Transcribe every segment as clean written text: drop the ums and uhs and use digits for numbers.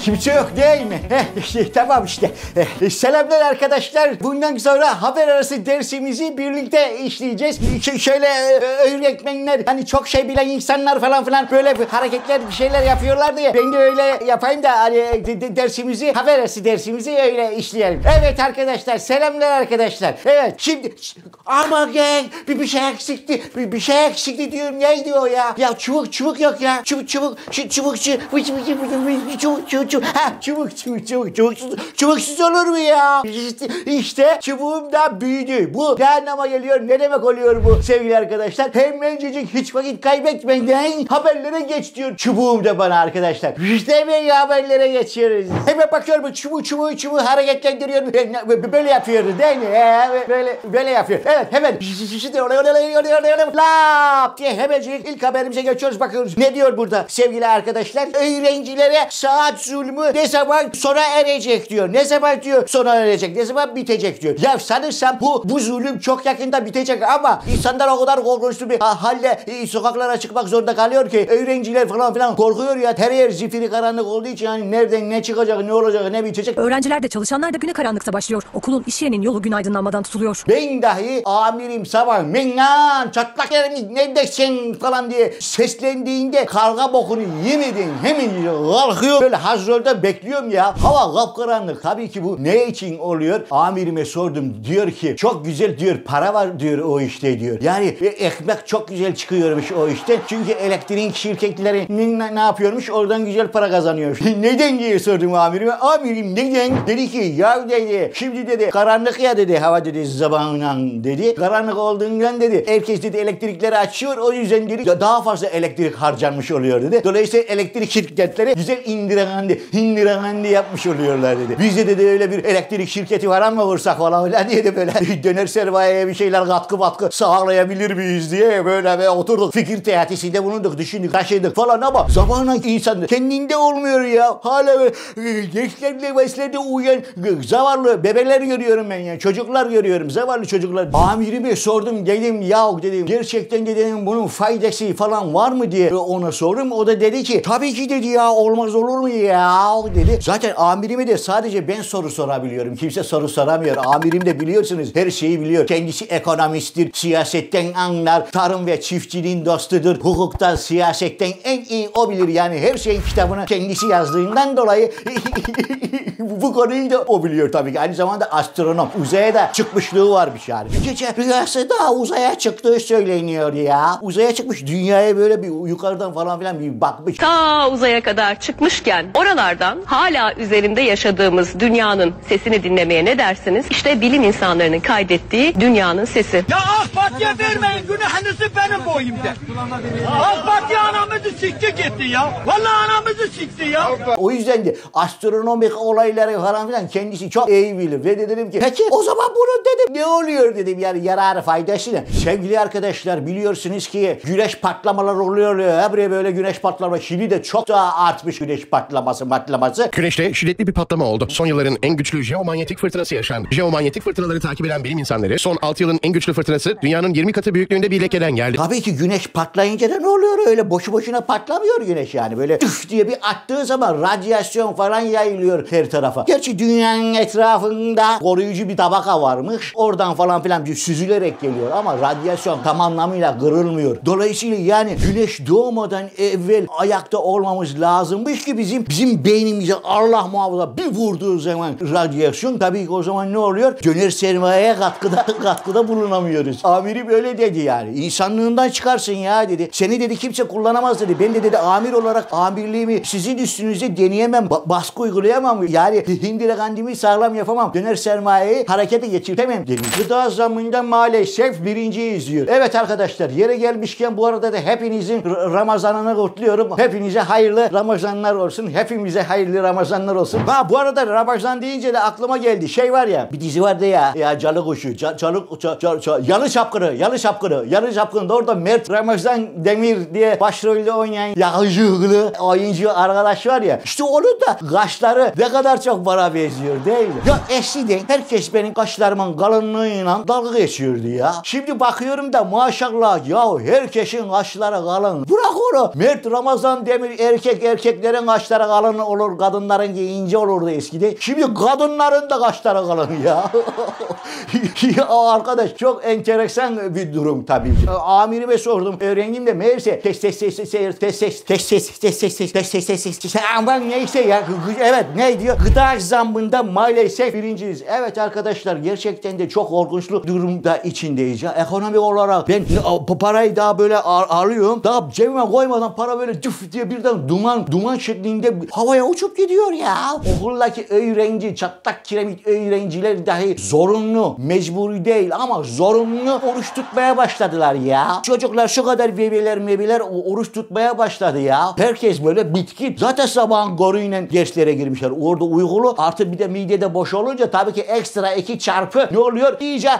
Kimse yok değil mi? Tamam işte. Selamlar arkadaşlar. Bundan sonra haber arası dersimizi birlikte işleyeceğiz. Şöyle öğretmenler, hani çok şey bilen insanlar falan filan böyle hareketler, bir şeyler yapıyorlar diye ben de öyle yapayım da hani dersimizi, haber arası dersimizi öyle işleyelim. Evet arkadaşlar, selamlar arkadaşlar. Evet, şimdi ama gel bir şey eksikti. Bir şey eksikti diyorum. Neydi o ya? Ya çubuk yok ya. Çubuksuz olur mu ya? İşte çubuğum da büyüdü. Bu ne anlama geliyor? Ne demek oluyor bu sevgili arkadaşlar? Hemencecik hiç vakit kaybetmeden haberlere geç diyor çubuğum da bana arkadaşlar. İşte hemen haberlere geçiyoruz. Hemen bakıyorum çubuğu hareketlendiriyor. Böyle yapıyor değil mi? Böyle yapıyor. Evet hemen lap diye hemencecik ilk haberimize geçiyoruz, bakıyoruz. Ne diyor burada sevgili arkadaşlar? Öğrencilere saat zulmü ne zaman sona erecek diyor. Ne zaman diyor sona erecek? Ne zaman bitecek diyor. Ya sanırsam bu zulüm çok yakında bitecek ama insanlar o kadar korkunçlu bir halde sokaklara çıkmak zorunda kalıyor ki öğrenciler falan filan korkuyor ya. Her yer zifiri karanlık olduğu için hani nereden ne çıkacak, ne olacak, ne bitecek. Öğrenciler de çalışanlar da güne karanlıkta başlıyor. Okulun, iş yerinin yolu gün aydınlanmadan tutuluyor. Ben dahi amirim sabah mennan çatlak yerimiz neredesin falan diye seslendiğinde karga bokunu yemedin hemen kalkıyor. Böyle hazırda bekliyorum ya. Hava kapkaranlık. Tabii ki bu ne için oluyor? Amirime sordum. Diyor ki çok güzel diyor, para var diyor o işte diyor. Yani ekmek çok güzel çıkıyormuş o işte. Çünkü elektrik şirketleri ne yapıyormuş? Oradan güzel para kazanıyor. Neden diye sordum amirime. Amirim neden? Dedi ki ya dedi şimdi dedi karanlık ya dedi hava dedi zamanla dedi. Karanlık olduğundan dedi herkes dedi elektrikleri açıyor, o yüzden dedi daha fazla elektrik harcanmış oluyor dedi. Dolayısıyla elektrik şirketleri güzel indiragandi yapmış oluyorlar dedi. Bizde dedi öyle bir elektrik şirketi var ama vursak falan diye de böyle döner sermayeye bir şeyler katkı sağlayabilir miyiz diye böyle oturduk. Fikir teatisinde bulunduk, düşündük, taşıdık falan ama zamanla insan kendinde olmuyor ya. Hala gençlerle meslede uyuyan zavallı bebeler görüyorum ben ya. Çocuklar görüyorum, zavallı çocuklar. Amirime sordum, dedim ya dedim gerçekten dedim bunun faydası falan var mı diye ona sordum. O da dedi ki tabii ki dedi ya, olmaz olur mu ya dedi. Zaten amirime de sadece ben soru sorabiliyorum. Kimse soru soramıyor. Amirim de biliyorsunuz her şeyi biliyor. Kendisi ekonomisttir. Siyasetten anlar. Tarım ve çiftçiliğin dostudur. Hukuktan, siyasetten en iyi o bilir. Yani her şeyin kitabını kendisi yazdığından dolayı bu konuyu da o biliyor tabii ki. Aynı zamanda astronom. Uzaya da çıkmışlığı varmış yani. Bir gece rüyası da uzaya çıktığı söyleniyor ya. Uzaya çıkmış, dünyaya böyle bir yukarıdan falan filan bir bakmış. Ta uzaya kadar çıkmışken oralardan hala üzerinde yaşadığımız dünyanın sesini dinlemeye ne dersiniz? İşte bilim insanlarının kaydettiği dünyanın sesi. Ya AK Parti'ye vermeyin, günahınızı benim boyumda. AK Parti anamızı sikti gitti ya. Vallahi anamızı sikti ya. O yüzden de astronomik olayları falan filan kendisi çok iyi bilir. Ve dedim ki peki o zaman bunu dedim ne oluyor dedim, yani yararı faydası ne? Sevgili arkadaşlar biliyorsunuz ki güneş patlamaları oluyor ya. Buraya böyle güneş patlama. Şili'de çok daha artmış güneş patlaması. Güneşte şiddetli bir patlama oldu. Son yılların en güçlü jeomanyetik fırtınası yaşandı. Jeomanyetik fırtınaları takip eden bilim insanları son 6 yılın en güçlü fırtınası dünyanın 20 katı büyüklüğünde bir lekeden geldi. Tabii ki güneş patlayınca da ne oluyor öyle boşu boşuna patlamıyor güneş yani. Böyle üf diye bir attığı zaman radyasyon falan yayılıyor her tarafa. Gerçi dünyanın etrafında koruyucu bir tabaka varmış. Oradan falan filan süzülerek geliyor ama radyasyon tam anlamıyla kırılmıyor. Dolayısıyla yani güneş doğmadan evvel ayakta olmamız lazımmış ki bizim beynimize Allah muhafaza bir vurduğu zaman radyasyon, tabii ki o zaman ne oluyor? Döner sermayeye katkıda bulunamıyoruz. Amiri böyle dedi yani. İnsanlığından çıkarsın ya dedi. Seni dedi kimse kullanamaz dedi. Ben de dedi amir olarak amirliğimi sizin üstünüze deneyemem. Baskı uygulayamam. Yani hindirakandimi sağlam yapamam. Döner sermayeyi harekete geçirtemem dedi. Gıda zammında maalesef birinciyi izliyor. Evet arkadaşlar, yere gelmişken bu arada da hepinizin Ramazan'ını kutluyorum. Hepinize hayırlı Ramazanlar olsun. Hepimize hayırlı Ramazanlar olsun. Ha bu arada Ramazan deyince de aklıma geldi. Şey var ya, bir dizi vardı ya Calı Kuşu. Yalı Çapkını da orada Mert Ramazan Demir diye başrolde oynuyor. oynayan yakışıklı oyuncu arkadaş var ya. İşte onun da kaşları ne kadar çok bana benziyor değil mi? Ya eskiden herkes benim kaşlarımın kalınlığıyla dalga geçiyordu ya. Şimdi bakıyorum da maşallah ya herkesin kaşları kalın. Bırak onu. Mert Ramazan Demir erkeklerin kaşları kalın olur, kadınların ince olurdu eskiden. Şimdi kadınların da kaşları kalın ya. Ya arkadaş çok enteresan bir durum tabii. Amirime sordum. Öğrendim de meğerse aman neyse ya. Evet ne diyor? Gıda zammında maalesef birinciyiz. Evet arkadaşlar gerçekten de çok korkunçlu durumda içindeyiz ya. Ekonomik olarak ben parayı daha böyle alıyorum. Daha cebime koymadan para böyle cüf diye birden duman şeklinde havaya uçup gidiyor ya. Okuldaki öğrenci, çatlak kiremit öğrenciler dahi zorunlu, mecburi değil ama zorunlu oruç tutmaya başladılar ya. Çocuklar şu kadar bebeler oruç tutmaya başladı ya. Herkes böyle bitkin. Zaten sabahın goruyla derslere girmişler. Orada uykulu artı bir de midede boş olunca tabii ki ekstra 2 çarpı ne oluyor? İyice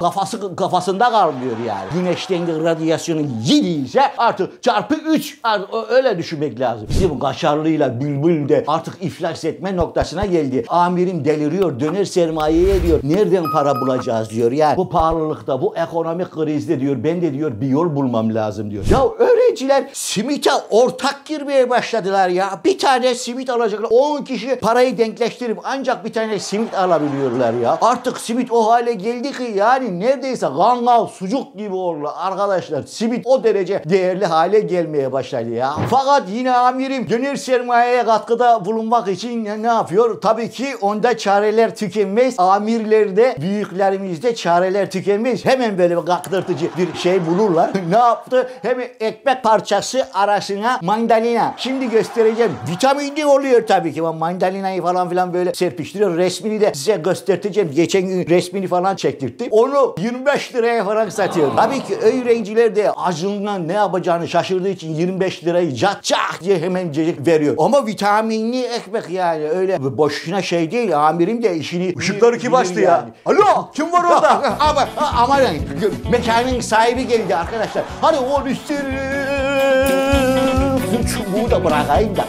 kafasında kalmıyor yani. Güneşten radyasyonu yediyse artık çarpı 3 öyle düşünmek lazım. Bizim Kaşarlı'yla Bülbül de artık iflas etme noktasına geldi. Amirim deliriyor. Döner sermayeye diyor. Nereden para bulacağız diyor. Yani bu pahalılıkta, bu ekonomik krizde diyor. Ben de diyor bir yol bulmam lazım diyor. Ya öğrenciler simite ortak girmeye başladılar ya. Bir tane simit alacaklar. 10 kişi parayı denkleştirip ancak bir tane simit alabiliyorlar ya. Artık simit o hale geldi ki yani neredeyse kangal sucuk gibi oldu arkadaşlar. Simit o derece değerli hale gelmeye başladı ya. Fakat yine amirim döner sermayeye katkıda bulunmak için ne yapıyor? Tabii ki onda çareler tükenmez. Amirlerde, büyüklerimizde çareler tükenmez. Hemen böyle bir kaktırtıcı bir şey bulurlar. Ne yaptı? Hemen ekmek parçası arasına mandalina. Şimdi göstereceğim. Vitaminli oluyor tabii ki. Mandalinayı falan filan böyle serpiştiriyor. Resmini de size göstereceğim. Geçen gün resmini falan çektirdim. Onu 25 liraya falan satıyor. Tabii ki öğrenciler de acından ne yapacağını şaşırdığı için 25 lirayı cak diye hemen veriyor. Ama vitaminli ekmek yani öyle boşuna şey değil. Amirim de işini... Işıkları kim açtı ya? Alo kim var orada? Ama mekanın sahibi geldi arkadaşlar. Hadi o üstü çubuğu da bırakayım da.